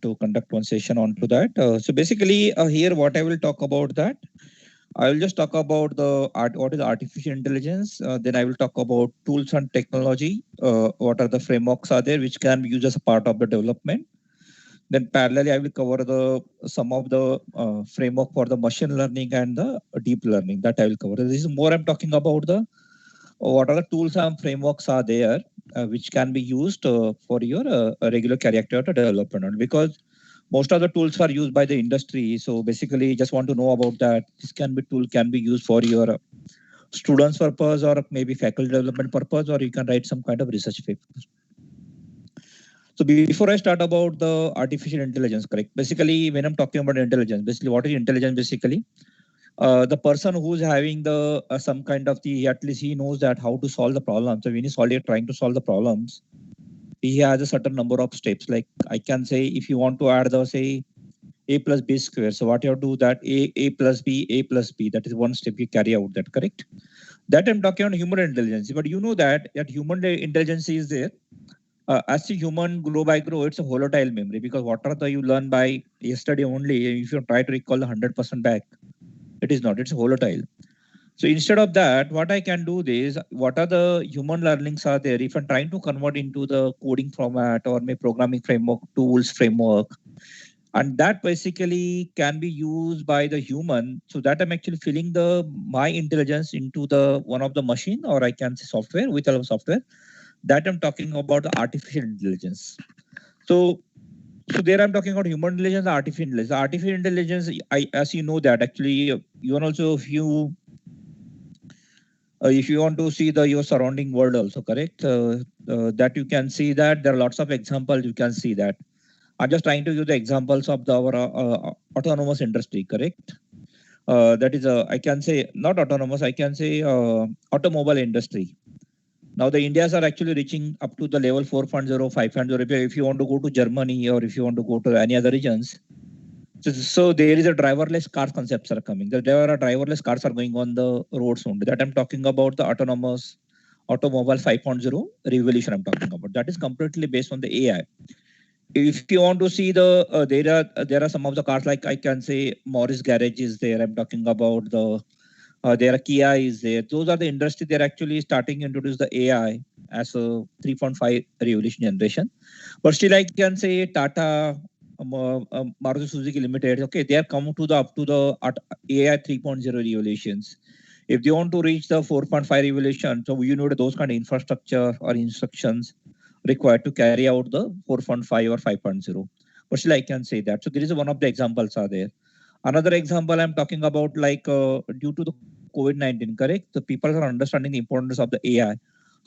to conduct one session onto that. So basically, here what I will talk about that. I will just talk about what is artificial intelligence. Then I will talk about tools and technology. What are the frameworks are there which can be used as a part of the development. Then parallelly, I will cover some of the framework for the machine learning and the deep learning that I will cover. This is more I'm talking about the what are the tools and frameworks are there which can be used for your regular character development, because most of the tools are used by the industry. So basically just want to know about that. This tool can be used for your students purpose or maybe faculty development purpose, or you can write some kind of research paper. So before I start about the artificial intelligence, correct? Basically, when I'm talking about intelligence, basically what is intelligence? Basically, the person who's having the some kind of at least he knows that how to solve the problem. So when he's trying to solve the problems, he has a certain number of steps. Like I can say, if you want to add the say a plus b square, so what you have to do that a plus b, that is one step you carry out. That correct? That I'm talking on human intelligence, but you know that human intelligence is there. As a human grow by grow, it's a volatile memory, because whatever you learn by yesterday only, if you try to recall 100% back, it is not. It's volatile. So instead of that, what I can do is, what are the human learnings are there? If I'm trying to convert into the coding format or my programming framework, tools framework, and that basically can be used by the human, so that I'm actually filling my intelligence into the one of the machine, or I can say software, with a software. That I'm talking about the artificial intelligence. So there I'm talking about human intelligence, artificial intelligence. Artificial intelligence, as you know that actually, even also if you want to see your surrounding world also, correct? That you can see that there are lots of examples. You can see that. I'm just trying to use the examples of our autonomous industry, correct? That is, I can say not autonomous. I can say automobile industry. Now the Indias are actually reaching up to the level 4.0, 5.0. If you want to go to Germany or if you want to go to any other regions, so there is a driverless car concepts are coming. There are driverless cars are going on the roads only. That I'm talking about the autonomous automobile 5.0 revolution. I'm talking about that is completely based on the AI. If you want to see there are some of the cars, like I can say Morris Garage is there. I'm talking about there are Kia is there. Those are the industry. They're actually starting to introduce the AI as a 3.5 revolution generation. But still, I can say Tata, Maruti Suzuki Limited. Okay, they are come to up to the AI 3.0 revolutions. If they want to reach the 4.5 revolution, so you know those kind of infrastructure or instructions required to carry out the 4.5 or 5.0. But still, I can say that. So there is one of the examples are there. Another example I'm talking about, like due to the COVID-19, correct? The people are understanding the importance of the AI.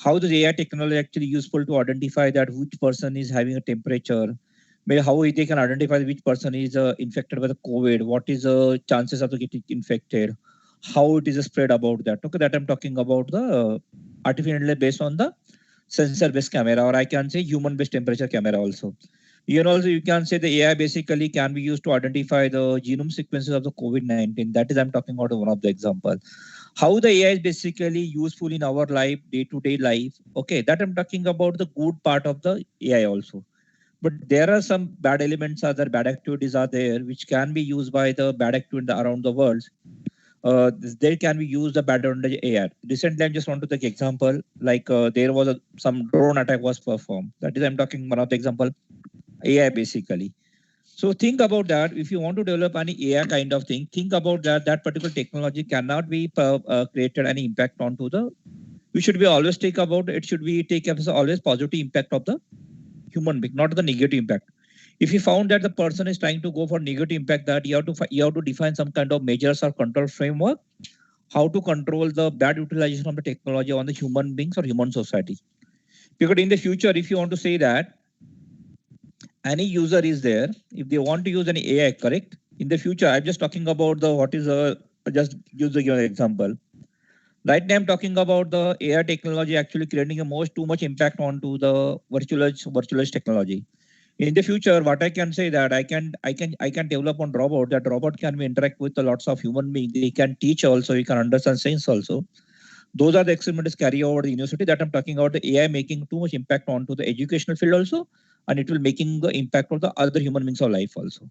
How is AI technology actually useful to identify that which person is having a temperature? Maybe how they can identify which person is infected with the COVID? What is the chances of getting infected? How it is spread about that? Okay, that I'm talking about the artificial intelligence based on the sensor-based camera, or I can say human-based temperature camera also. Also, you can say the AI basically can be used to identify the genome sequences of the COVID-19. That is, I'm talking about one of the example. How the AI is basically useful in our life, day-to-day life. Okay, that I'm talking about the good part of the AI also. But there are some bad elements, other bad activities are there, which can be used by the bad activity around the world. They can be used the better on the AI. Recently, I just want to take example, like there was some drone attack was performed. That is, I'm talking one of the example, AI basically. So think about that. If you want to develop any AI kind of thing, think about that particular technology cannot be created any impact onto the. We should be always take about it. Should be take as always positive impact of the human being, not the negative impact. If you found that the person is trying to go for negative impact, that you have to define some kind of measures or control framework, how to control the bad utilization of the technology on the human beings or human society. Because in the future, if you want to say that any user is there, if they want to use any AI, correct? In the future, I'm just talking about just use the example. Right now, I'm talking about the AI technology actually creating too much impact onto the virtualized technology. In the future, what I can say that I can develop on robot. That robot can be interact with lots of human beings. They can teach also. You can understand science also. Those are the experiments carry over the university that I'm talking about. The AI making too much impact onto the educational field also, and it will making the impact of the other human beings of life also.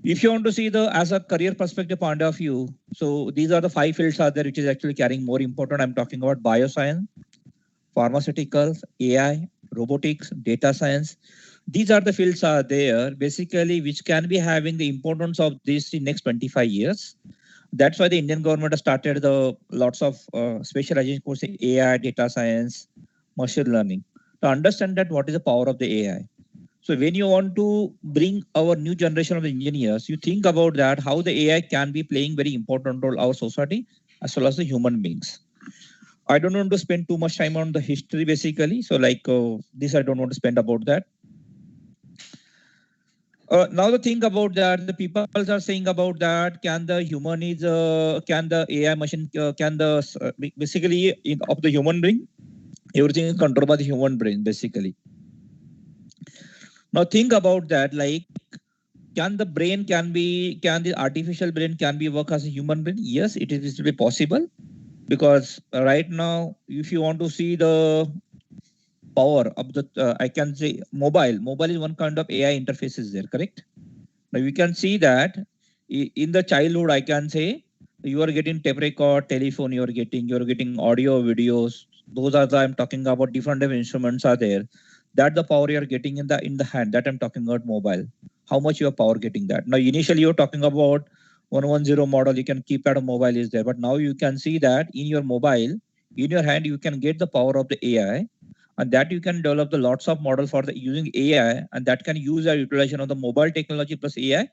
If you want to see the as a career perspective point of view, so these are the 5 fields are there which is actually carrying more important. I'm talking about bioscience, pharmaceuticals, AI, robotics, data science. These are the fields are there basically which can be having the importance of this in next 25 years. That's why the Indian government has started the lots of specialization course in AI, data science, machine learning to understand that what is the power of the AI. So when you want to bring our new generation of engineers, you think about that how the AI can be playing very important role our society as well as the human beings. I don't want to spend too much time on the history basically. So like this, I don't want to spend about that. Now the thing about that, the people are saying about that, can the human is, can the AI machine, can the, basically of the human brain, everything is controlled by the human brain basically. Now think about that, like, can the brain can the artificial brain can be work as a human brain? Yes, it is still possible, because right now, if you want to see the power of the, I can say mobile is one kind of AI interfaces there, correct? Now you can see that in the childhood, I can say you are getting tape record, telephone, you're getting audio, videos. Those are the, I'm talking about different type of instruments are there. That the power you're getting in the hand. That I'm talking about mobile. How much your power getting that? Now initially you're talking about 110 model. You can keep at a mobile is there, but now you can see that in your mobile, in your hand, you can get the power of the AI, and that you can develop the lots of model for the using AI, and that can use a utilization of the mobile technology plus AI,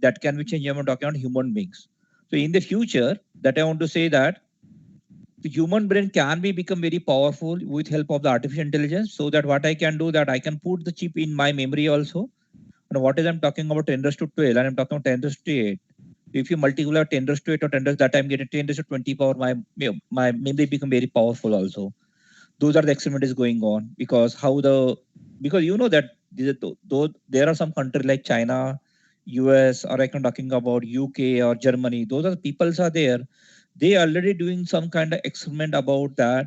that can be changed. I'm talking about human beings. So in the future, that I want to say that the human brain can be become very powerful with help of the artificial intelligence. So that what I can do, that I can put the chip in my memory also. And what is I'm talking about 10 raised to 12, and I'm talking about 10 raised to 8. If you multiply 10 raised to 8 or 10 raised, that I'm getting 10 raised to 20 power, my memory become very powerful also. Those are the experiments going on, because how the, because you know that those there are some countries like China, US, or I can talking about UK or Germany. Those are the peoples are there. They already doing some kind of experiment about that,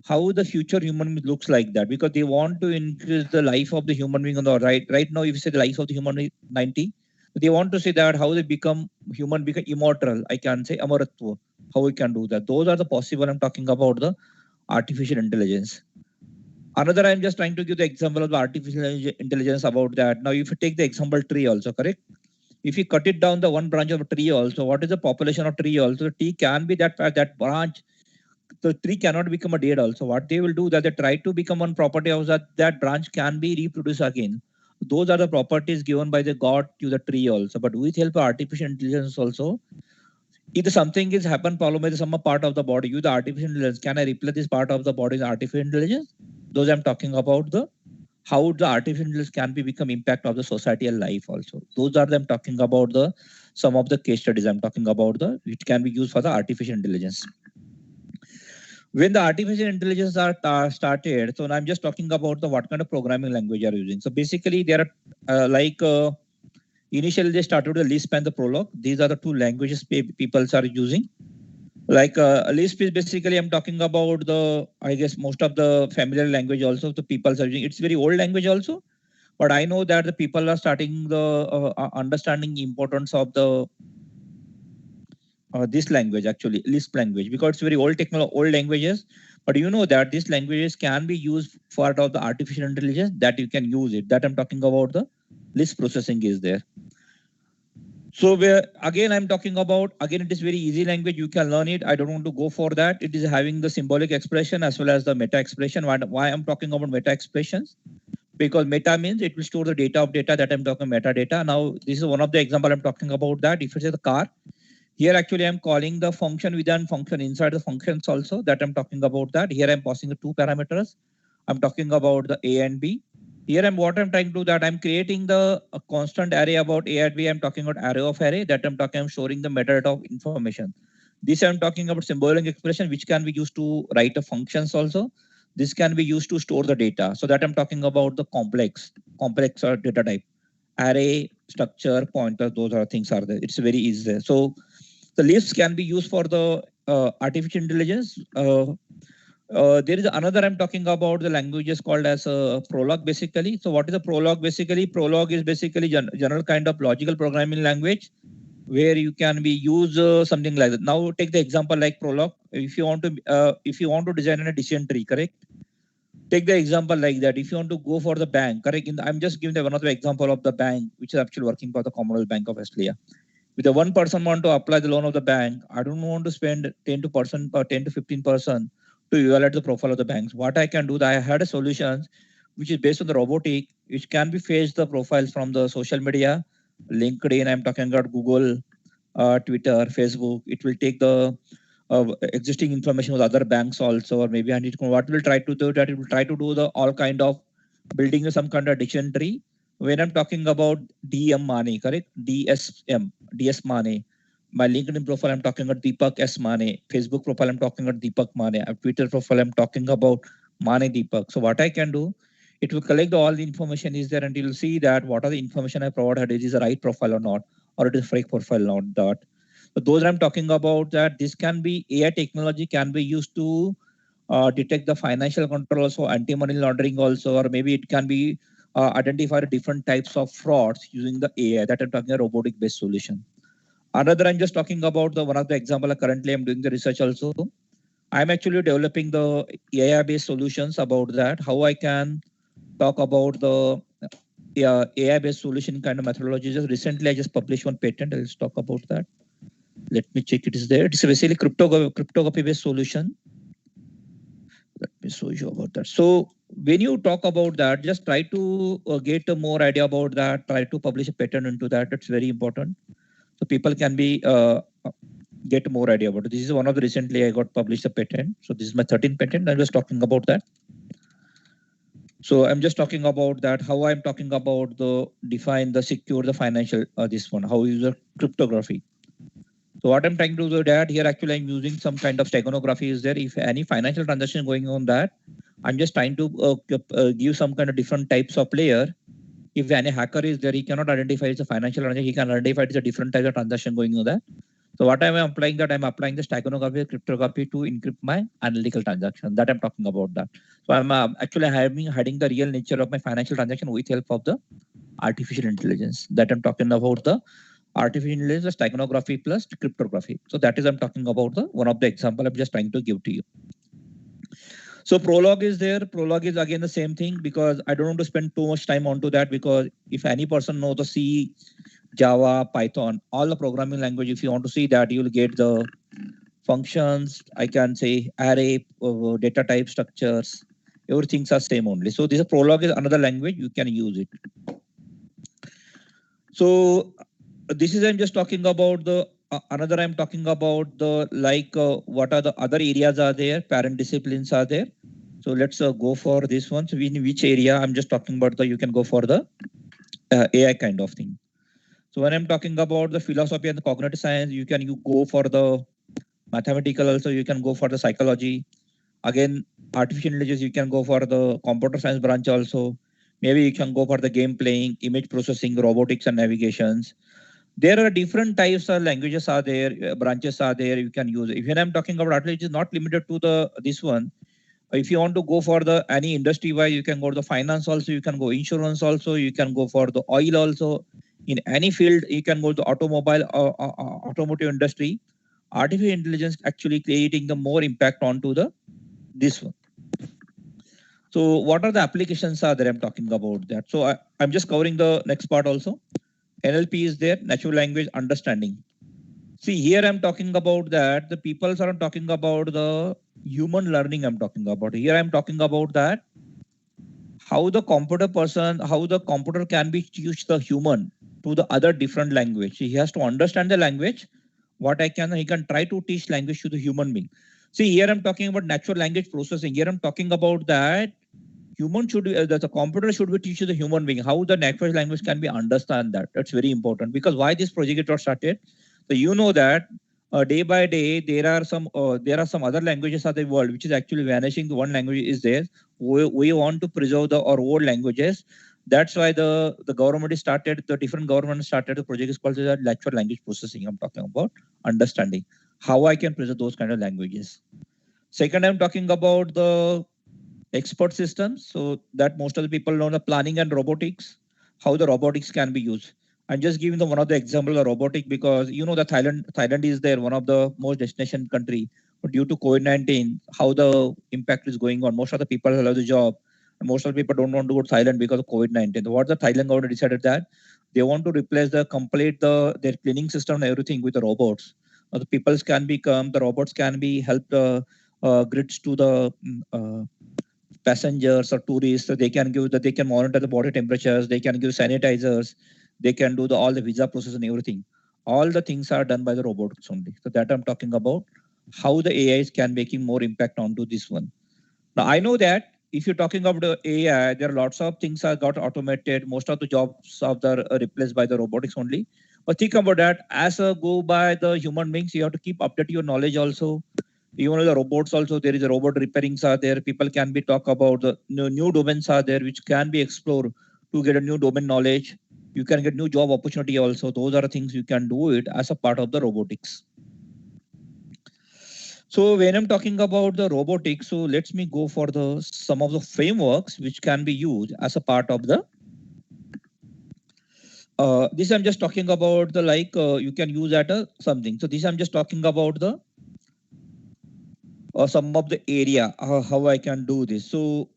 how the future human being looks like that, because they want to increase the life of the human being on the right now. If you say the life of the human being 90, they want to say that how they become human, become immortal. I can say amaratva. How we can do that? Those are the possible. I'm talking about the artificial intelligence. Another, I'm just trying to give the example of the artificial intelligence about that. Now, if you take the example tree also, correct? If you cut it down the one branch of a tree also, what is the population of tree also? The tree can be that branch, the tree cannot become a dead also. What they will do, that they try to become one property of that branch can be reproduced again. Those are the properties given by the God to the tree also. But with help of artificial intelligence also, if something is happen problem with some part of the body, you the artificial intelligence, can I replace this part of the body with artificial intelligence? Those I'm talking about the how the artificial intelligence can be become impact of the societal life also. Those are them talking about the some of the case studies I'm talking about the which can be used for the artificial intelligence. When the artificial intelligence are started, so I'm just talking about the what kind of programming language you are using. So basically there are initially they started with the Lisp and the Prolog. These are the two languages people are using. Like Lisp is basically, I'm talking about the, I guess most of the familiar language also the people are using. It's very old language also, but I know that the people are starting the understanding importance of the this language, actually Lisp language, because it's very old languages. But you know that these languages can be used for of the artificial intelligence, that you can use it. That I'm talking about the Lisp processing is there. So where again I'm talking about, again it is very easy language, you can learn it. I don't want to go for that. It is having the symbolic expression as well as the meta expression. Why I'm talking about meta expressions? Because meta means it will store the data of data, that I'm talking metadata. Now this is one of the example I'm talking about that. If it's a car, here actually I'm calling the function within function inside the functions also, that I'm talking about that. Here I'm passing the two parameters. I'm talking about the A and B. Here what I'm trying to do, that I'm creating the constant array about A and B. I'm talking about array of array, that I'm talking, I'm storing the metadata of information. This I'm talking about symbolic expression, which can be used to write the functions also. This can be used to store the data. So that I'm talking about the complex or data type, array, structure, pointer, those are things are there. It's very easy. So the Lisp can be used for the artificial intelligence. There is another I'm talking about the languages called as Prolog basically. So what is a Prolog basically? Prolog is basically general kind of logical programming language where you can be use something like that. Now take the example like Prolog. If you want to design a decision tree, correct? Take the example like that. If you want to go for the bank, correct? I'm just giving the one of the example of the bank which is actually working for the Commonwealth Bank of Australia. With the one person want to apply the loan of the bank, I don't want to spend 10 to 15% to evaluate the profile of the banks. What I can do, that I had a solution which is based on the robotic, which can be fetched the profiles from the social media, LinkedIn. I'm talking about Google, Twitter, Facebook. It will take the existing information with other banks also, or maybe I need to, what will try to do that it will try to do the all kind of building some kind of dictionary. When I'm talking about DM Mane, correct? DS Mane. My LinkedIn profile, I'm talking about Deepak S. Mane. Facebook profile, I'm talking about Deepak Mane. Twitter profile, I'm talking about Mane Deepak. So what I can do, it will collect all the information is there and you'll see that what are the information I provided is the right profile or not, or it is fake profile or not. That. So those I'm talking about that this can be AI technology can be used to detect the financial control also, anti-money laundering also, or maybe it can be identify different types of frauds using the AI that I'm talking a robotic based solution. Another I'm just talking about the one of the example currently I'm doing the research also. I'm actually developing the AI based solutions about that, how I can talk about the AI based solution kind of methodology. Just recently I just published one patent. I'll talk about that. Let me check it is there. It's basically cryptography based solution. Let me show you about that. So when you talk about that, just try to get a more idea about that. Try to publish a patent into that. That's very important. So people can be get more idea about it. This is one of the recently I got published a patent. So this is my 13th patent. I'm just talking about that. So I'm just talking about that. How I'm talking about the define the secure the financial this one. How use the cryptography. So what I'm trying to do that here actually I'm using some kind of steganography is there. If any financial transaction going on that, I'm just trying to give some kind of different types of layer. If any hacker is there, he cannot identify it's a financial transaction. He can identify it's a different type of transaction going on that. So what I'm applying that I'm applying the steganography, cryptography to encrypt my analytical transaction. That I'm talking about that. So I'm actually hiding the real nature of my financial transaction with help of the artificial intelligence. That I'm talking about the artificial intelligence, steganography plus cryptography. So that is I'm talking about the one of the example I'm just trying to give to you. So Prolog is there. Prolog is again the same thing because I don't want to spend too much time onto that because if any person knows the C, Java, Python, all the programming language, if you want to see that, you will get the functions. I can say array, data type structures, everything's are same only. So this Prolog is another language you can use it. So this is I'm just talking about the another I'm talking about the like what are the other areas are there, parent disciplines are there. So let's go for this one. So in which area I'm just talking about the you can go for the AI kind of thing. So when I'm talking about the philosophy and the cognitive science, you go for the mathematical also, you can go for the psychology. Again, artificial intelligence, you can go for the computer science branch also. Maybe you can go for the game playing, image processing, robotics and navigations. There are different types of languages are there, branches are there, you can use it. If I'm talking about artificial, it is not limited to the this one. If you want to go for the any industry wise, you can go to the finance also, you can go insurance also, you can go for the oil also. In any field, you can go to automobile or automotive industry. Artificial intelligence actually creating the more impact onto the this one. So what are the applications are there? I'm talking about that. So I'm just covering the next part also. NLP is there, natural language understanding. See, here I'm talking about that. The people are talking about the human learning. I'm talking about here. I'm talking about that how the computer can be teach the human to the other different language. He has to understand the language. He can try to teach language to the human being. See, here I'm talking about natural language processing. Here I'm talking about that human should be, the computer should be teach the human being how the natural language can be understand that. That's very important because why this project got started. So you know that day by day there are some other languages of the world which is actually vanishing. The one language is there. We want to preserve the our old languages. That's why the government started the different government started the project is called the natural language processing. I'm talking about understanding how I can preserve those kind of languages. Second, I'm talking about the expert systems. So that most of the people know the planning and robotics, how the robotics can be used. I'm just giving the one of the example of robotic because you know the Thailand is there, one of the most destination country. But due to COVID-19, how the impact is going on, most of the people have the job. And most of the people don't want to go to Thailand because of COVID-19. What the Thailand government decided that they want to replace the complete their cleaning system and everything with the robots. The peoples can become the robots can be help the grids to the passengers or tourists, so they can give that they can monitor the body temperatures, they can give sanitizers, they can do all the visa process and everything. All the things are done by the robots only. So that I'm talking about how the AIs can making more impact onto this one. Now I know that if you're talking about the AI, there are lots of things are got automated. Most of the jobs are replaced by the robotics only. But think about that as a go by the human beings, you have to keep update your knowledge also. Even the robots also, there is a robot repairings are there. People can be talk about the new domains are there which can be explored to get a new domain knowledge. You can get new job opportunity also. Those are things you can do it as a part of the robotics. So when I'm talking about the robotics, so let's me go for the some of the frameworks which can be used as a part of the this I'm just talking about the you can use at a something. So this I'm just talking about the some of the area how I can do this. So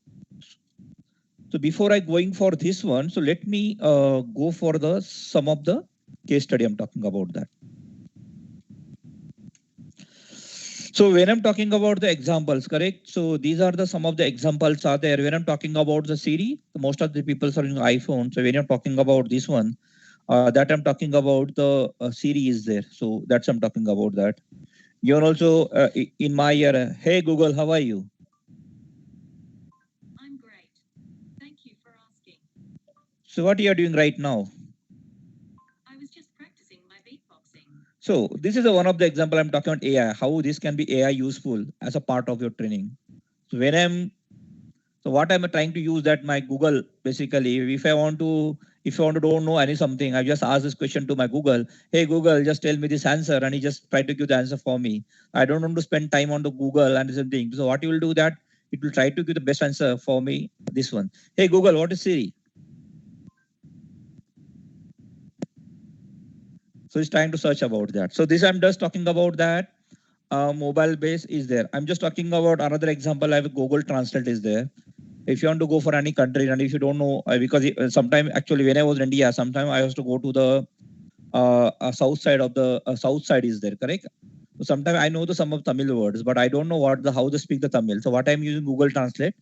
before I going for this one, so let me go for the some of the case study I'm talking about that. So when I'm talking about the examples, correct? So these are the some of the examples are there. When I'm talking about the Siri, most of the people are using iPhone. So when you're talking about this one, that I'm talking about the Siri is there. So that's I'm talking about that. You're also in my ear. Hey Google, how are you? I'm great. Thank you for asking. So what you are doing right now? I was just practicing my beatboxing. So this is one of the example I'm talking about AI. How this can be AI useful as a part of your training. So when I'm so what I'm trying to use that my Google basically if I want to don't know any something, I just ask this question to my Google. Hey Google, just tell me this answer, and he just try to give the answer for me. I don't want to spend time on the Google and something. So what you will do that it will try to give the best answer for me. This one. Hey Google, what is Siri? So it's trying to search about that. So this I'm just talking about that mobile base is there. I'm just talking about another example. I have Google Translate is there. If you want to go for any country and if you don't know, because sometime actually when I was in India, sometime I used to go to the south side of the south side is there, correct? So sometimes I know the some of Tamil words, but I don't know how they speak the Tamil. So what I'm using Google Translate,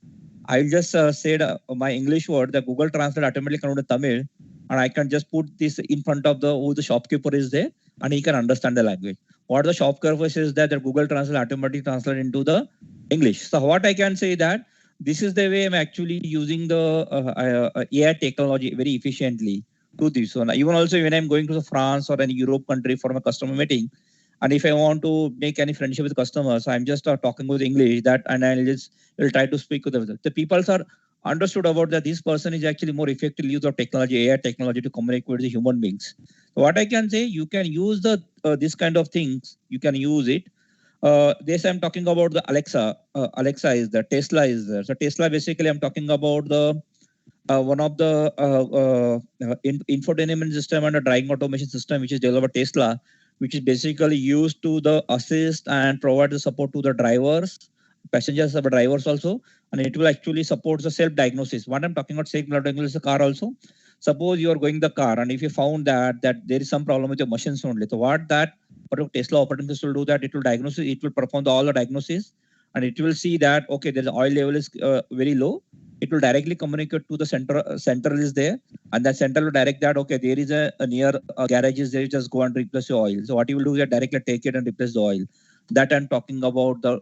I'll just say my English word, the Google Translate automatically convert to Tamil, and I can just put this in front of the who the shopkeeper is there, and he can understand the language. What the shopkeeper says that the Google Translate automatically translate into the English. So what I can say that this is the way I'm actually using the AI technology very efficiently to this one. Even also when I'm going to the France or any Europe country for my customer meeting, and if I want to make any friendship with customers, I'm just talking with English that, and I'll just will try to speak with them. The people are understood about that this person is actually more effective use of technology, AI technology to communicate with the human beings. So what I can say, you can use the this kind of things. You can use it. This I'm talking about the Alexa. Alexa is there. Tesla is there. So Tesla basically I'm talking about the one of the infotainment system and a driving automation system which is developed by Tesla, which is basically used to the assist and provide the support to the drivers, passengers, but drivers also, and it will actually support the self-diagnosis. What I'm talking about self-diagnosis the car also. Suppose you are going the car and if you found that there is some problem with your machines only, so what that Tesla operating system will do that it will diagnose it will perform all the diagnosis and it will see that okay there is oil level is very low, it will directly communicate to the central is there, and that central will direct that okay there is a near garage is there, just go and replace your oil. So what you will do is directly take it and replace the oil. That I'm talking about the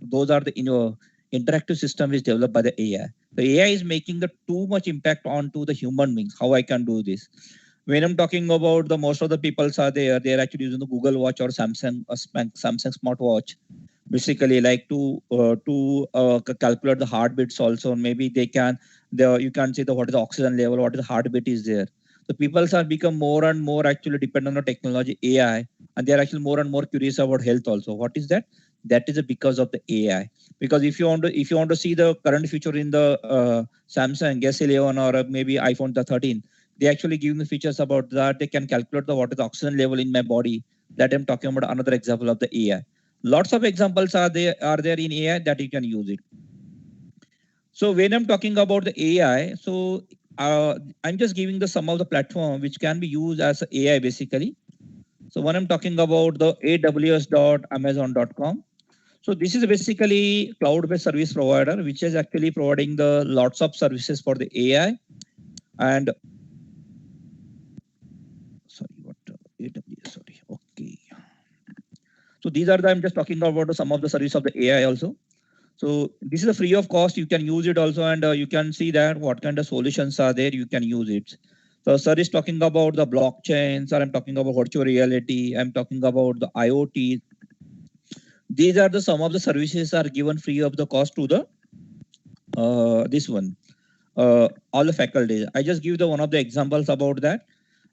those are the interactive system is developed by the AI. The AI is making the too much impact onto the human beings. How I can do this? When I'm talking about the most of the people are there, they're actually using the Google Watch or Samsung smartwatch basically like to calculate the heartbeats also. Maybe they can you can see the what is the oxygen level, what is the heartbeat is there. So people are become more and more actually dependent on the technology AI, and they are actually more and more curious about health also. What is that? That is because of the AI. Because if you want to see the current feature in the Samsung S11 or maybe iPhone the 13, they actually give me features about that. They can calculate what is the oxygen level in my body. That I'm talking about another example of the AI. Lots of examples are there in AI that you can use it. So when I'm talking about the AI, so I'm just giving the some of the platform which can be used as AI basically. So when I'm talking about the aws.amazon.com, so this is basically cloud-based service provider, which is actually providing the lots of services for the AI. And sorry, what AWS? Sorry, okay. So these are I'm just talking about some of the service of the AI also. So this is a free of cost. You can use it also, and you can see that what kind of solutions are there. You can use it. So sir is talking about the blockchain. Sir, I'm talking about virtual reality. I'm talking about the IoT. These are the some of the services are given free of the cost to the this one all the faculties. I just give the one of the examples about that,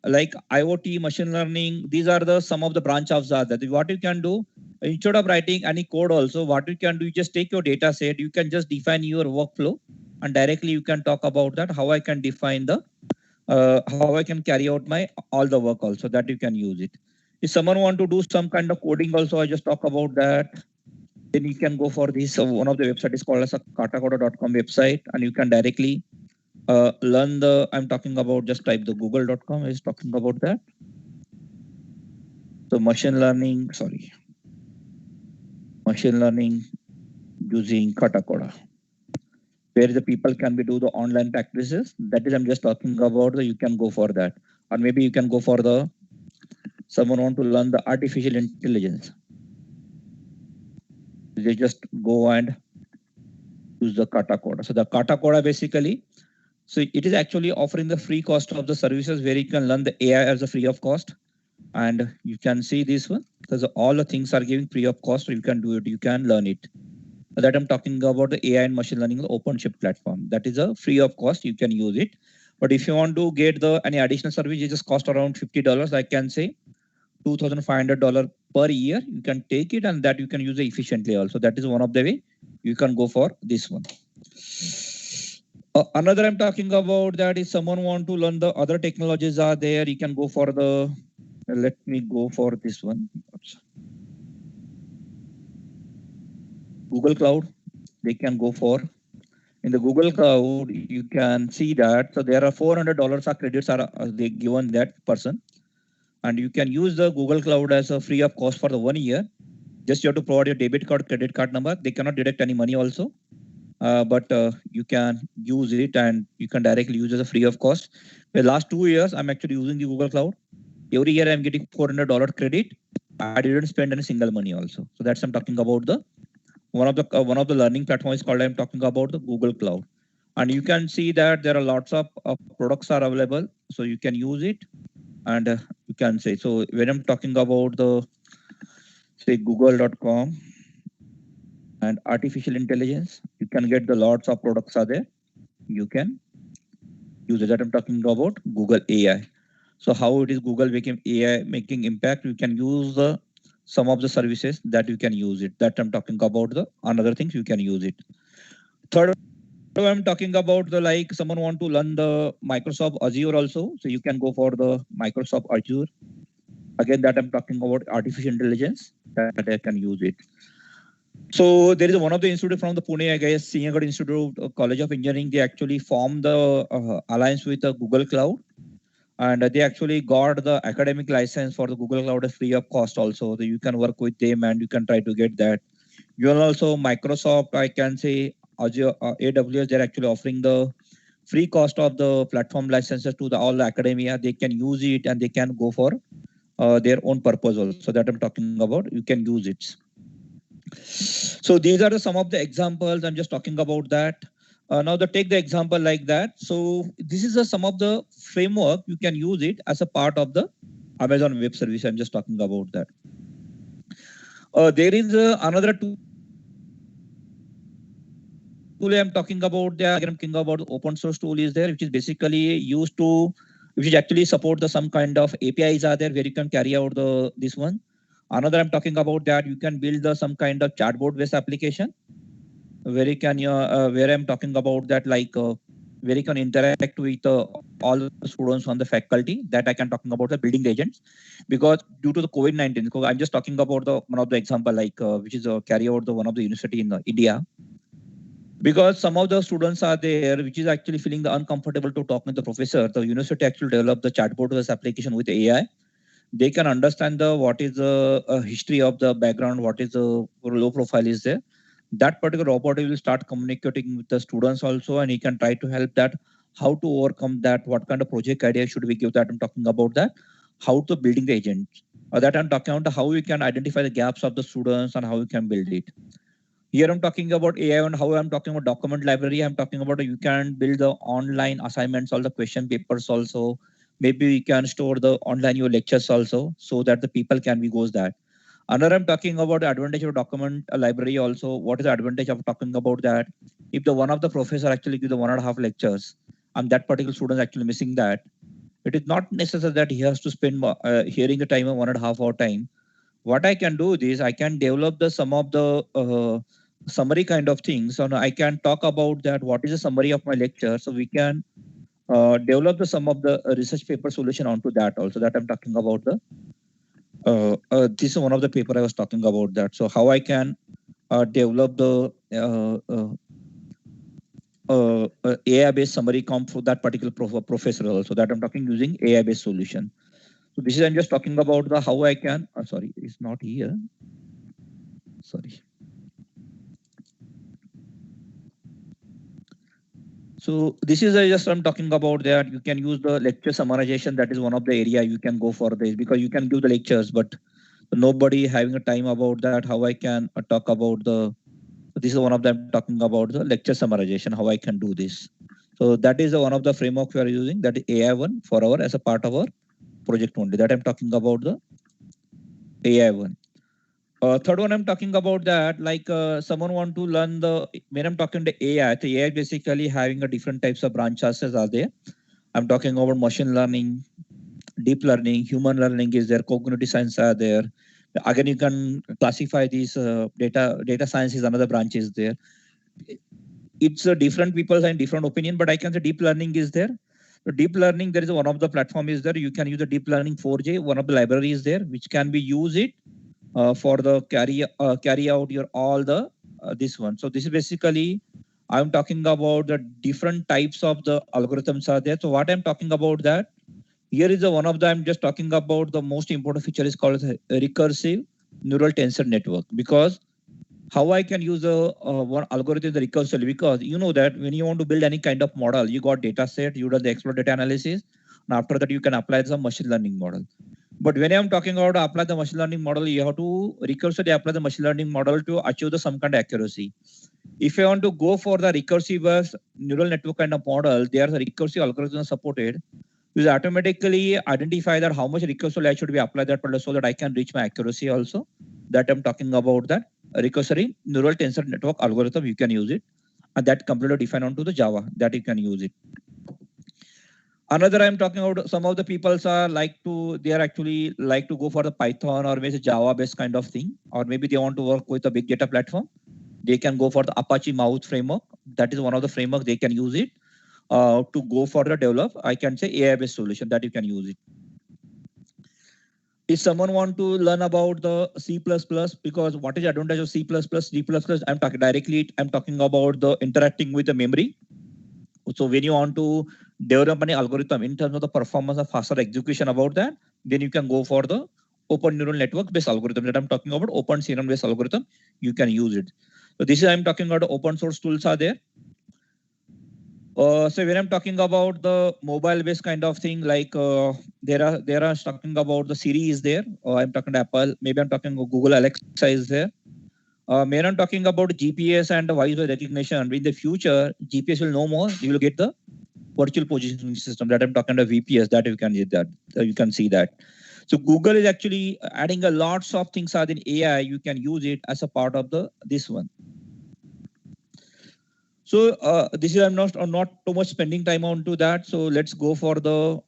like IoT, machine learning. These are the some of the branch of that. What you can do instead of writing any code, also what you can do, you just take your data set. You can just define your workflow, and directly you can talk about that. How I can define the how I can carry out my all the work also, that you can use it. If someone want to do some kind of coding also, I just talk about that. Then you can go for this. One of the website is called as a katakoda.com website, and you can directly learn the, I'm talking about, just type the google.com is talking about that. So machine learning using Katakoda, where the people can be do the online practices. That is, I'm just talking about the, you can go for that. Or maybe you can go for the, someone want to learn the artificial intelligence. They just go and use the Katakoda. So the Katakoda basically, so it is actually offering the free cost of the services where you can learn the AI as a free of cost. And you can see this one, because all the things are giving free of cost. You can do it, you can learn it. That I'm talking about the AI and machine learning, the OpenShift platform. That is a free of cost, you can use it. But if you want to get the any additional service, it just cost around $50. I can say $2,500 per year. You can take it, and that you can use it efficiently also. That is one of the way you can go for this one. Another I'm talking about that is someone want to learn the other technologies are there. You can go for the, let me go for this one. Google Cloud, they can go for. In the Google Cloud, you can see that. So there are $400 of credits are they given that person. And you can use the Google Cloud as a free of cost for the 1 year. Just you have to provide your debit card, credit card number. They cannot deduct any money also. But you can use it, and you can directly use it as a free of cost. The last 2 years, I'm actually using the Google Cloud. Every year I'm getting $400 credit. I didn't spend any single money also. So that's I'm talking about the one of the learning platforms called, I'm talking about the Google Cloud. And you can see that there are lots of products are available, so you can use it. And you can say, so when I'm talking about the, say, google.com and artificial intelligence, you can get the lots of products are there. You can use it. That I'm talking about Google AI. So how it is Google making AI making impact, you can use the some of the services that you can use it. That I'm talking about the another things you can use it. Third, I'm talking about the, like someone want to learn the Microsoft Azure also. So you can go for the Microsoft Azure. Again, that I'm talking about artificial intelligence, that I can use it. So there is one of the institute from the Pune, I guess, Senior Institute College of Engineering. They actually formed the alliance with the Google Cloud. And they actually got the academic license for the Google Cloud free of cost also. So you can work with them and you can try to get that. You will also Microsoft, I can say, Azure, AWS, they're actually offering the free cost of the platform licenses to the all the academia. They can use it and they can go for their own purpose also. That I'm talking about. You can use it. So these are some of the examples. I'm just talking about that. Now take the example like that. So this is some of the framework. You can use it as a part of the Amazon Web Service. I'm just talking about that. There is another tool I'm talking about. I'm talking about open source tool is there, which is basically used to, which is actually support the some kind of APIs are there where you can carry out the this one. Another I'm talking about that you can build some kind of chatbot based application where you can where I'm talking about that like where you can interact with all the students on the faculty that I can talking about the building the agents because due to the COVID-19 because I'm just talking about the one of the example like which is carry out the one of the university in India because some of the students are there which is actually feeling the uncomfortable to talk with the professor. The university actually developed the chatbot based application with AI. They can understand the what is the history of the background, what is the low profile is there. That particular robot will start communicating with the students also, and he can try to help that how to overcome that, what kind of project idea should we give that. I'm talking about that, how to building the agent. That I'm talking about how we can identify the gaps of the students and how we can build it. Here I'm talking about AI and how I'm talking about document library. I'm talking about you can build the online assignments, all the question papers also. Maybe you can store the online your lectures also so that the people can be goes that. Another I'm talking about the advantage of document library also. What is the advantage of talking about that? If the one of the professor actually give the 1.5 lectures and that particular student is actually missing that, it is not necessary that he has to spend hearing the time of 1.5 hour time. What I can do is I can develop the some of the summary kind of things and I can talk about that what is the summary of my lecture so we can develop the some of the research paper solution onto that also that I'm talking about the this is one of the paper I was talking about that. So how I can develop the AI based summary comp for that particular professor also that I'm talking using AI based solution. So this is I'm just talking about the how I can sorry it's not here. Sorry. So this is just I'm talking about that you can use the lecture summarization. That is one of the area you can go for this because you can give the lectures, but nobody having a time about that. How I can talk about the this is one of them talking about the lecture summarization. How I can do this. So that is one of the framework we are using. That is AI one for our as a part of our project only. That I'm talking about the AI one. Third one, I'm talking about that like someone want to learn the when I'm talking to AI. The AI basically having a different types of branches are there. I'm talking about machine learning, deep learning, human learning is there, cognitive science are there. Again, you can classify these data science is another branch is there. It's a different people and different opinion, but I can say deep learning is there. So deep learning, there is one of the platform is there. You can use the deep learning 4J. One of the library is there, which can be use it for the carry out your all the this one. So this is basically I'm talking about the different types of the algorithms are there. So what I'm talking about that here is the one of the I'm just talking about the most important feature is called recursive neural tensor network because how I can use a one algorithm the recursively because you know that when you want to build any kind of model, you got data set, you do the exploit data analysis, and after that you can apply some machine learning model. But when I'm talking about apply the machine learning model, you have to recursively apply the machine learning model to achieve the some kind of accuracy. If I want to go for the recursive neural network kind of model, there's a recursive algorithm supported, which automatically identify that how much recursive I should be applied that model so that I can reach my accuracy also. That I'm talking about that recursive neural tensor network algorithm, you can use it. And that completely defined onto the Java that you can use it. Another I'm talking about some of the peoples are like to they are actually like to go for the Python or maybe Java based kind of thing, or maybe they want to work with a big data platform. They can go for the Apache Mouth framework. That is one of the framework they can use it to go for the develop. I can say AI based solution that you can use it. If someone want to learn about the C++, because what is the advantage of C++, C++, I'm talking directly, I'm talking about the interacting with the memory. So when you want to develop an algorithm in terms of the performance of faster execution about that, then you can go for the open neural network based algorithm that I'm talking about, open CNN based algorithm, you can use it. So this is I'm talking about open source tools are there. So when I'm talking about the mobile-based kind of thing, like there are talking about the Siri is there. I'm talking to Apple. Maybe I'm talking Google Alexa is there. When I'm talking about GPS and the voice recognition, in the future, GPS will no more. You will get the virtual positioning system that I'm talking about VPS that you can get that you can see that. So Google is actually adding a lots of things are in AI. You can use it as a part of the this one. So this is I'm not too much spending time on to that. So let's go for the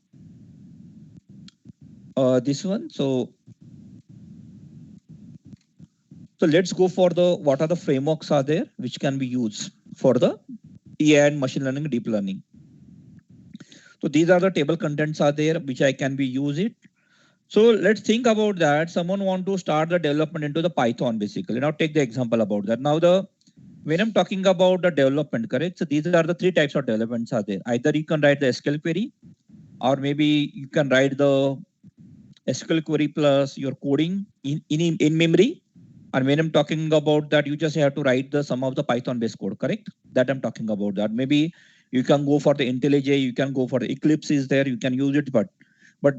this one. So So let's go for the what are the frameworks are there which can be used for the AI and machine learning, deep learning. So these are the table contents are there which I can be use it. So let's think about that. Someone want to start the development into the Python basically. Now take the example about that. Now when I'm talking about the development, correct? So these are the three types of developments are there. Either you can write the SQL query, or maybe you can write the SQL query plus your coding in memory. And when I'm talking about that, you just have to write the some of the Python based code, correct? That I'm talking about that. Maybe you can go for the IntelliJ, you can go for the Eclipse is there, you can use it. But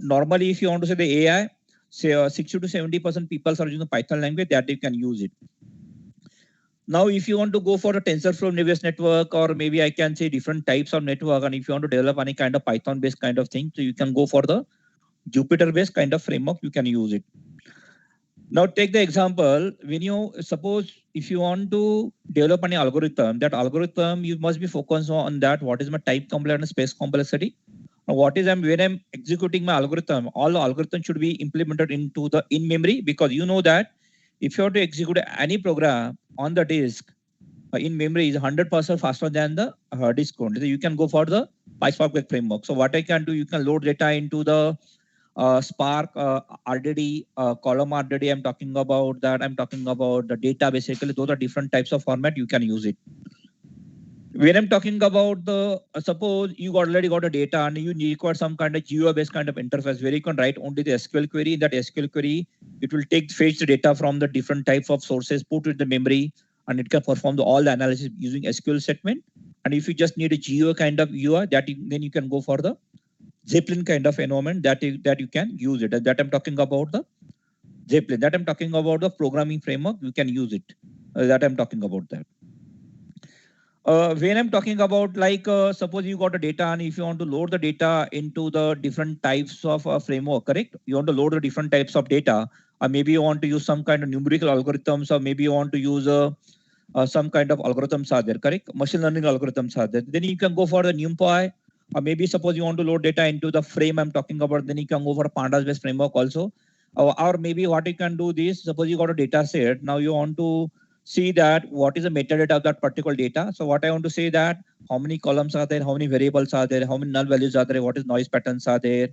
normally, if you want to say the AI, say 60 to 70% people are using the Python language that you can use it. Now, if you want to go for a TensorFlow Nevis network, or maybe I can say different types of network, and if you want to develop any kind of Python based kind of thing, so you can go for the Jupyter based kind of framework, you can use it. Now take the example, when you suppose if you want to develop any algorithm, that algorithm you must be focused on that what is my type complexity and space complexity. What is when I'm executing my algorithm, all the algorithm should be implemented into the in memory, because you know that if you have to execute any program on the disk in memory is 100% faster than the disk only. So you can go for the PySpark framework. So what I can do, you can load data into the Spark, RDD, column RDD. I'm talking about that. I'm talking about the data. Basically, those are different types of format you can use it. When I'm talking about the suppose you already got a data and you require some kind of GUI based kind of interface where you can write only the SQL query. In that SQL query, it will fetch the data from the different types of sources, put it in the memory, and it can perform all the analysis using SQL statement. And if you just need a GUI kind of UI, then you can go for the Zeppelin kind of environment that you can use it. And that I'm talking about the Zeppelin. That I'm talking about the programming framework. You can use it. That I'm talking about that. When I'm talking about suppose you got a data and if you want to load the data into the different types of framework, correct? You want to load the different types of data, or maybe you want to use some kind of numerical algorithms, or maybe you want to use some kind of algorithms are there, correct? Machine learning algorithms are there. Then you can go for the NumPy, or maybe suppose you want to load data into the frame I'm talking about, then you can go for a pandas based framework also. Or maybe what you can do this, suppose you got a data set, now you want to see that what is the metadata of that particular data. So what I want to say that how many columns are there, how many variables are there, how many null values are there, what is noise patterns are there,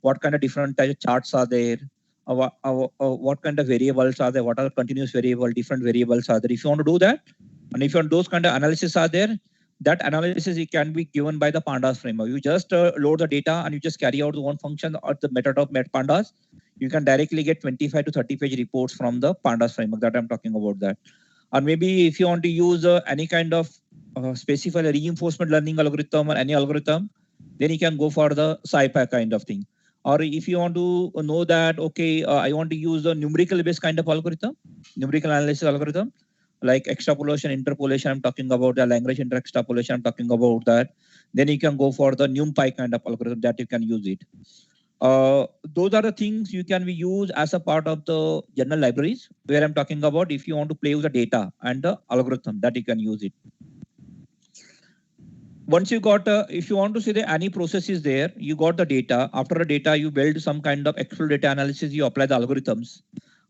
what kind of different types of charts are there, what kind of variables are there, what are continuous variable, different variables are there. If you want to do that, and if you want those kind of analysis are there, that analysis it can be given by the pandas framework. You just load the data and you just carry out the one function or the method of pandas. You can directly get 25 to 30 page reports from the pandas framework that I'm talking about that. Or maybe if you want to use any kind of specified reinforcement learning algorithm or any algorithm, then you can go for the SciPy kind of thing. Or if you want to know that, okay, I want to use a numerical based kind of algorithm, numerical analysis algorithm, like extrapolation, interpolation, I'm talking about the language extrapolation, I'm talking about that. Then you can go for the NumPy kind of algorithm that you can use it. Those are the things you can be used as a part of the general libraries where I'm talking about if you want to play with the data and the algorithm that you can use it. Once you got, if you want to see the any process is there, you got the data. After the data, you build some kind of Excel data analysis, you apply the algorithms.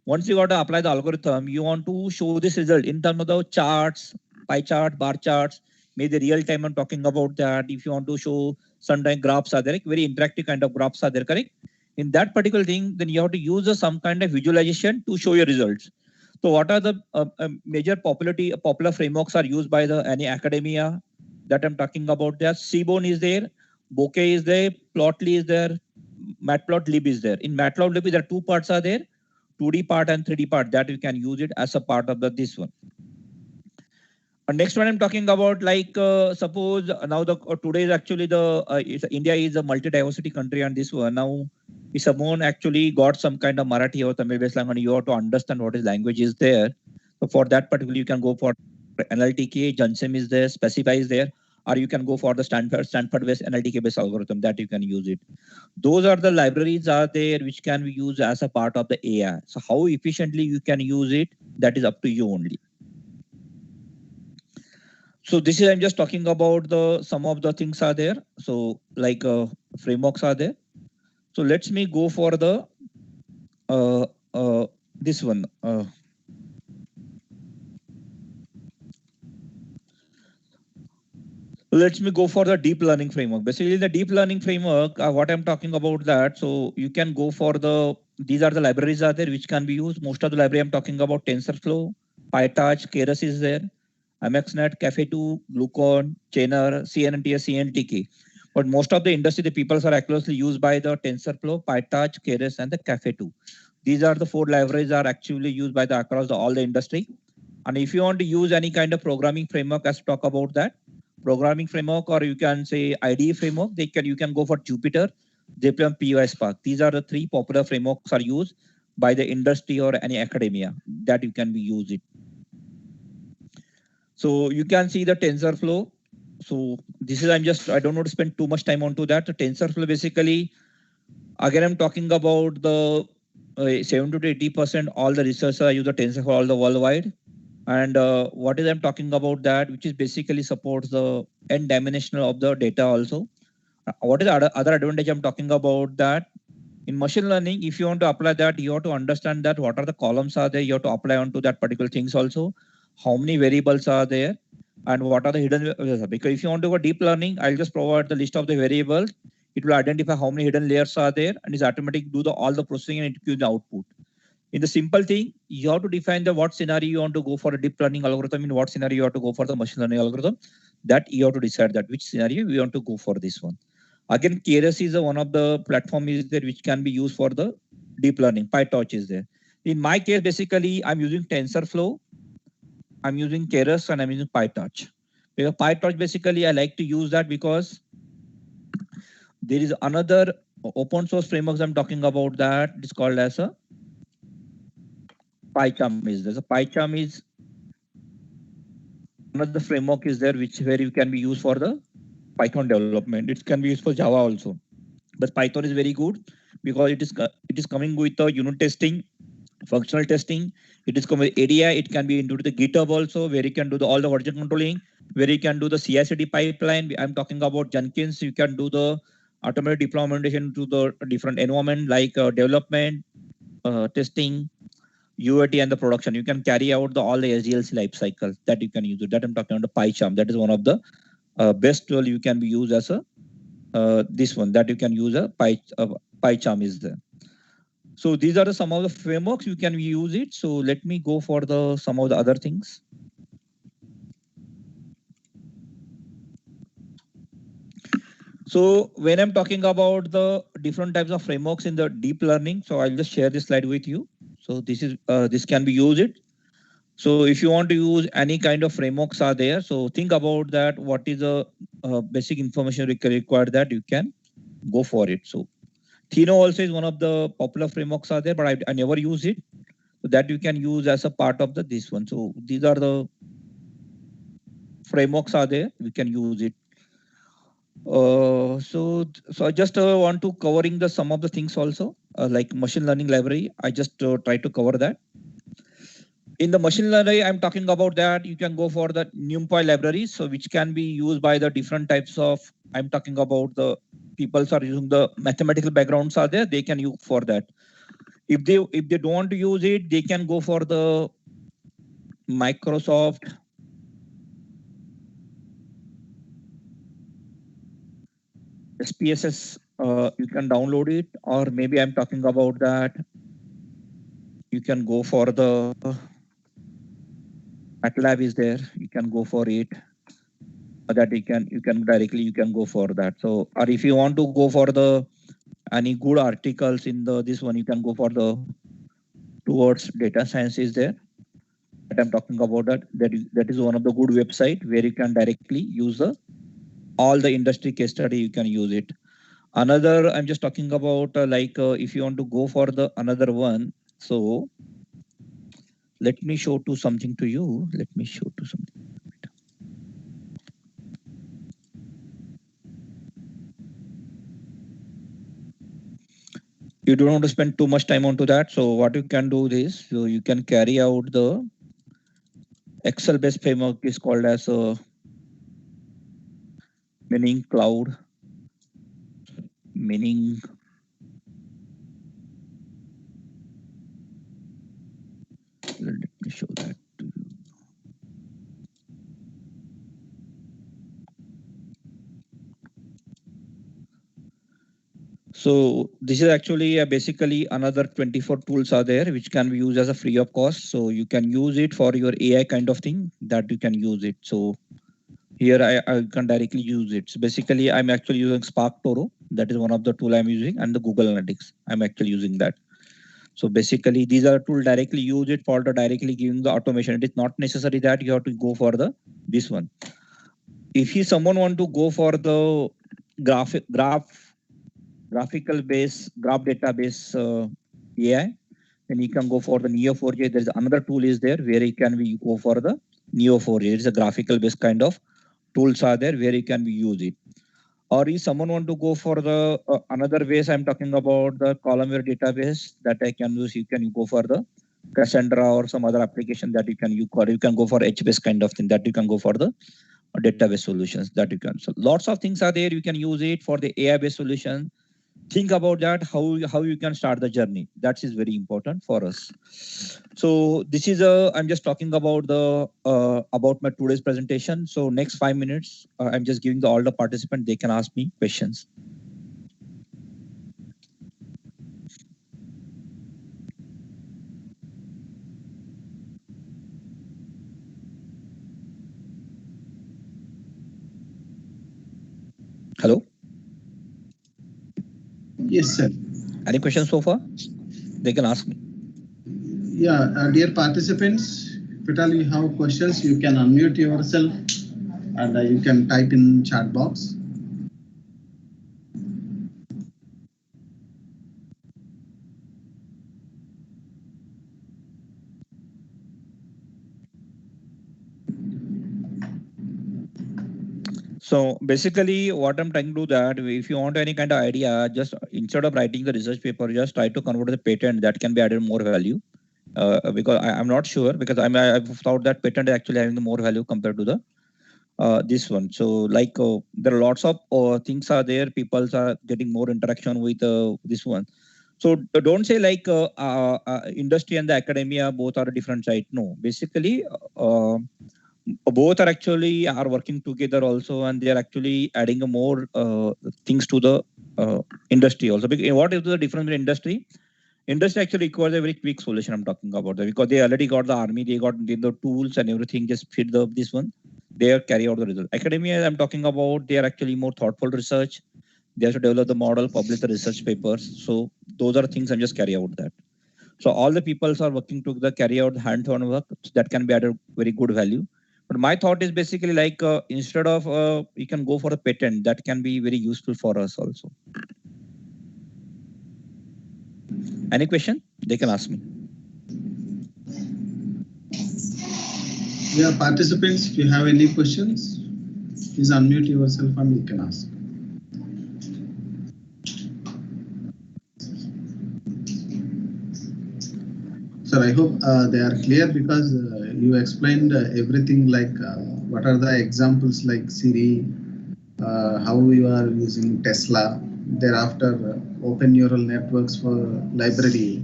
Once you got to apply the algorithm, you want to show this result in terms of the charts, pie chart, bar charts, maybe the real time I'm talking about that. If you want to show sometimes graphs are there, very interactive kind of graphs are there, correct? In that particular thing, then you have to use some kind of visualization to show your results. So what are the major popular frameworks are used by the any academia that I'm talking about there? Seaborn is there, Bokeh is there, Plotly is there, Matplotlib is there. In Matplotlib, there are two parts are there, 2D part and 3D part that you can use it as a part of this one. Next one I'm talking about suppose now today is actually India is a multi-diversity country, and this one now if someone actually got some kind of Marathi or Tamil based language, you have to understand what is language is there. So for that particular you can go for NLTK, Johnson is there, Specify is there, or you can go for the Stanford based NLTK based algorithm that you can use it. Those are the libraries are there which can be used as a part of the AI. So how efficiently you can use it, that is up to you only. So this is I'm just talking about the some of the things are there. So like frameworks are there. So let's me go for the this one. So let me go for the deep learning framework. Basically, the deep learning framework, what I'm talking about that. So you can go for these are the libraries are there which can be used. Most of the library I'm talking about TensorFlow, PyTorch, Keras is there, MXNet, Cafe2, Glucon, Chainer, CNNTS, CNTK. But most of the industry, the people are closely used by the TensorFlow, PyTorch, Keras, and the Cafe2. These are the four libraries are actually used by the across all the industry. And if you want to use any kind of programming framework, let's talk about that programming framework, or you can say IDE framework. You can go for Jupyter, Jupyter PY Spark. These are the three popular frameworks are used by the industry or any academia that you can be use it. So you can see the TensorFlow. So this is I don't want to spend too much time onto that. The TensorFlow basically, again I'm talking about the 70 to 80% all the researchers use the TensorFlow all the worldwide. And what is I'm talking about that, which is basically supports the n dimensional of the data also. What is the other advantage I'm talking about that? In machine learning, if you want to apply that, you have to understand that what are the columns are there. You have to apply onto that particular things also. How many variables are there, and what are the hidden? Because if you want to go deep learning, I'll just provide the list of the variables. It will identify how many hidden layers are there, and it's automatic do all the processing and it gives the output. In the simple thing, you have to define the what scenario you want to go for a deep learning algorithm, in what scenario you have to go for the machine learning algorithm. That you have to decide that which scenario we want to go for this one. Again, Keras is one of the platform is there which can be used for the deep learning. PyTorch is there. In my case, basically, I'm using TensorFlow, I'm using Keras, and I'm using PyTorch. Because PyTorch, basically, I like to use that because there is another open source frameworks I'm talking about that is called as a Pycharm is there. So Pycharm is another framework is there which where you can be used for the Python development. It can be used for Java also. But Python is very good because it is coming with the unit testing, functional testing. It is coming with ADI. It can be into the GitHub also, where you can do all the version controlling, where you can do the CI/CD pipeline. I'm talking about Jenkins. You can do the automated deployment to the different environment like development, testing, UAT, and the production. You can carry out all the SDLC life cycle that you can use. That I'm talking about PyCharm. That is one of the best tool you can be used as a this one that you can use a PyCharm is there. So these are some of the frameworks you can use it. So let me go for some of the other things. So when I'm talking about the different types of frameworks in the deep learning, so I'll just share this slide with you. So this can be used. So if you want to use any kind of frameworks are there, so think about that. What is the basic information required that you can go for it. So Thino also is one of the popular frameworks are there, but I never use it. So that you can use as a part of this one. So these are the frameworks are there. We can use it. So I just want to covering some of the things also, like machine learning library. I just try to cover that. In the machine learning, I'm talking about that you can go for the NumPy libraries, so which can be used by the different types of. I'm talking about the people are using the mathematical backgrounds are there. They can use for that. If they don't want to use it, they can go for the Microsoft SPSS. You can download it, or maybe I'm talking about that. You can go for the MATLAB is there. You can go for it. That you can directly you can go for that. So, or if you want to go for the any good articles in this one, you can go for the towards data science is there. That I'm talking about that is one of the good website where you can directly use all the industry case study. You can use it. Another I'm just talking about if you want to go for the another one. So let me show to something to you. Let me show to something. You don't want to spend too much time onto that. So what you can do is, so you can carry out the Excel based framework is called as a meaning cloud, meaning let me show that to you. So this is actually basically another 24 tools are there which can be used as a free of cost. So you can use it for your AI kind of thing that you can use it. So here I can directly use it. So basically I'm actually using Spark Toro. That is one of the tool I'm using, and the Google Analytics. I'm actually using that. So basically these are tool directly use it for the directly giving the automation. It is not necessary that you have to go for the this one. If someone want to go for the graphical base graph database AI, then you can go for the Neo4j. There is another tool is there where you can be go for the Neo4j. It is a graphical based kind of tools are there where you can be use it. Or if someone want to go for the another ways, I'm talking about the columnar database that I can use. You can go for the Cassandra or some other application that you can use, or you can go for HBase kind of thing that you can go for the database solutions that you can. So lots of things are there. You can use it for the AI based solution. Think about that, how you can start the journey. That is very important for us. So this is I'm just talking about the about my today's presentation. So next 5 minutes I'm just giving all the participants, they can ask me questions. Hello. Yes, sir. Any questions so far? They can ask me. Yeah, dear participants, if at all you have questions, you can unmute yourself and you can type in chat box. So basically what I'm trying to do that if you want any kind of idea, just instead of writing the research paper, just try to convert the patent that can be added more value. Because I'm not sure, because I've thought that patent is actually having the more value compared to the this one. So like there are lots of things are there. People are getting more interaction with this one. So don't say like industry and the academia both are a different side. No, basically both are actually are working together also, and they are actually adding a more things to the industry also. Because what is the difference in industry? Industry actually requires a very quick solution. I'm talking about that because they already got the army, they got the tools and everything. Just feed the this one, they carry out the result. Academia, I'm talking about, they are actually more thoughtful research. They have to develop the model, publish the research papers. So those are things I'm just carry out that. So all the peoples are working together, carry out hands-on work that can be added very good value. But my thought is basically like instead of you can go for a patent that can be very useful for us also. Any question? They can ask me. Yeah, participants, if you have any questions, please unmute yourself and you can ask. Sir, I hope they are clear because you explained everything like what are the examples like Siri, how you are using Tesla, thereafter open neural networks for library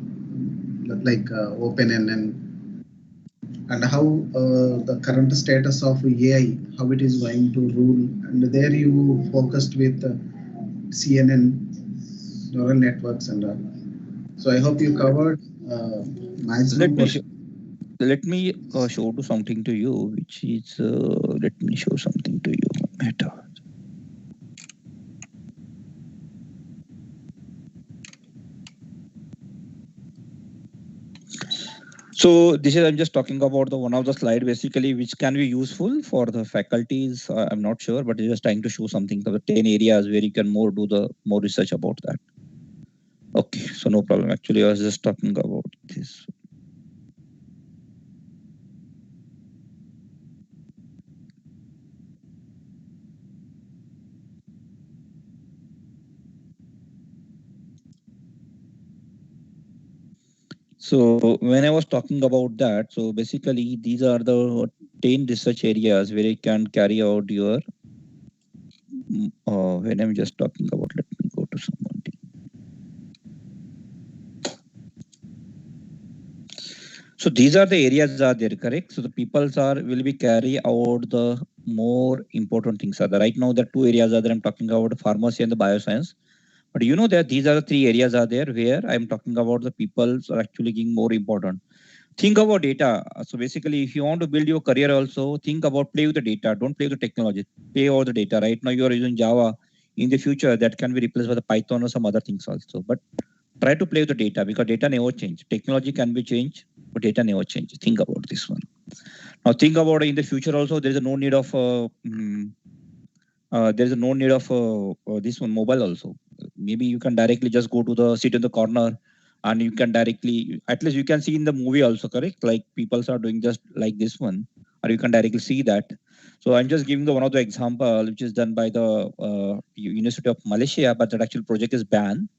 like OpenNN, and how the current status of AI, how it is going to rule. And there you focused with CNN, neural networks and all. So I hope you covered maximum questions. Let me show to something to you, which is let me show something to you. Meta. So this is I'm just talking about the one of the slide basically which can be useful for the faculties. I'm not sure, but just trying to show something the 10 areas where you can more do the more research about that. Okay, so no problem. Actually, I was just talking about this. So when I was talking about that, so basically these are the 10 research areas where you can carry out your when I'm just talking about, let me go to someone. So these are the areas are there, correct? So the peoples are will be carry out the more important things are there. Right now the two areas are there. I'm talking about pharmacy and the bioscience. But you know that these are the three areas are there where I'm talking about the people are actually getting more important. Think about data. So basically, if you want to build your career also, think about play with the data. Don't play with the technology. Play over the data. Right now you are using Java. In the future, that can be replaced by the Python or some other things also. But try to play with the data because data never change. Technology can be changed, but data never changes. Think about this one. Now think about in the future also. There is no need of there is no need of this one mobile also. Maybe you can directly just go to the sit in the corner and you can directly, at least you can see in the movie also, correct? Like people are doing just like this one, or you can directly see that. So I'm just giving the one of the example which is done by the University of Malaysia, but that actual project is banned.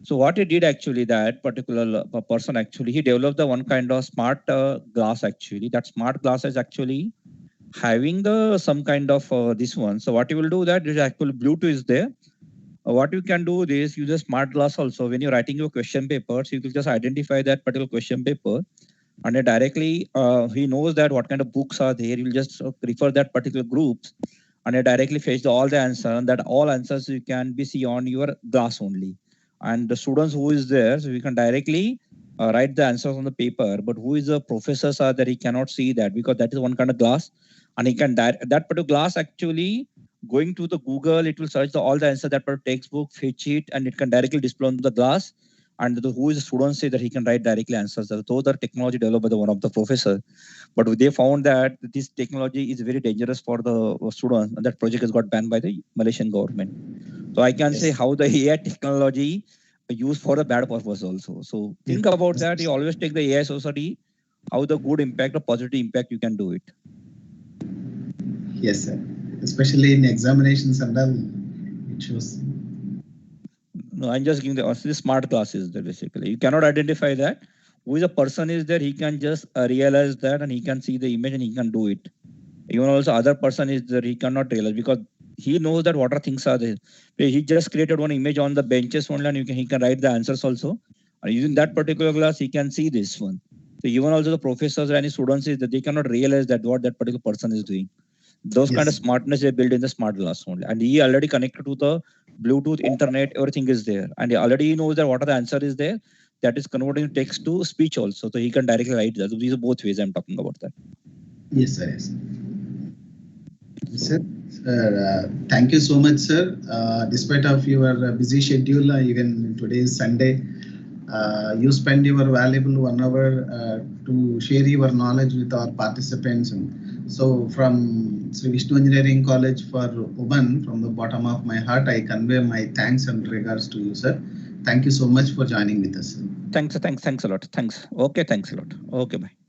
So what he did actually, that particular person actually, he developed the one kind of smart glass actually. That smart glass is actually having the some kind of this one. So what you will do that is actually Bluetooth is there. What you can do is use a smart glass also. When you're writing your question papers, you will just identify that particular question paper, and it directly he knows that what kind of books are there. You will just refer that particular groups, and it directly fetch all the answer. And that all answers you can be see on your glass only. And the students who is there, so you can directly write the answers on the paper. But who is the professors are that he cannot see that because that is one kind of glass, and he can that particular glass actually going to the Google, it will search all the answer that per textbook, fetch it, and it can directly display on the glass. And who is the student say that he can write directly answers. Those are technology developed by the one of the professor. But they found that this technology is very dangerous for the students, and that project has got banned by the Malaysian government. So I can say how the AI technology used for a bad purpose also. So think about that. You always take the AI society, how the good impact or positive impact you can do it. Yes, sir. Especially in examinations and all, it shows. No, I'm just giving the smart classes there basically. You cannot identify that. Who is a person is there, he can just realize that and he can see the image and he can do it. Even also other person is there, he cannot realize because he knows that what are things are there. He just created one image on the benches only and he can write the answers also. And using that particular class, he can see this one. So even also the professors or any students is that they cannot realize that what that particular person is doing. Those kind of smartness they build in the smart glass only. And he already connected to the Bluetooth, internet, everything is there. And he already knows that what are the answer is there. That is converting text to speech also. So he can directly write that. So these are both ways I'm talking about that. Yes, sir. Yes. Sir, thank you so much, sir. Despite of your busy schedule, even today is Sunday, you spend your valuable 1 hour to share your knowledge with our participants. So from Sri Vishnu Engineering College for Oman, from the bottom of my heart, I convey my thanks and regards to you, sir. Thank you so much for joining with us. Thanks a lot. Thanks. Okay, thanks a lot. Okay, bye.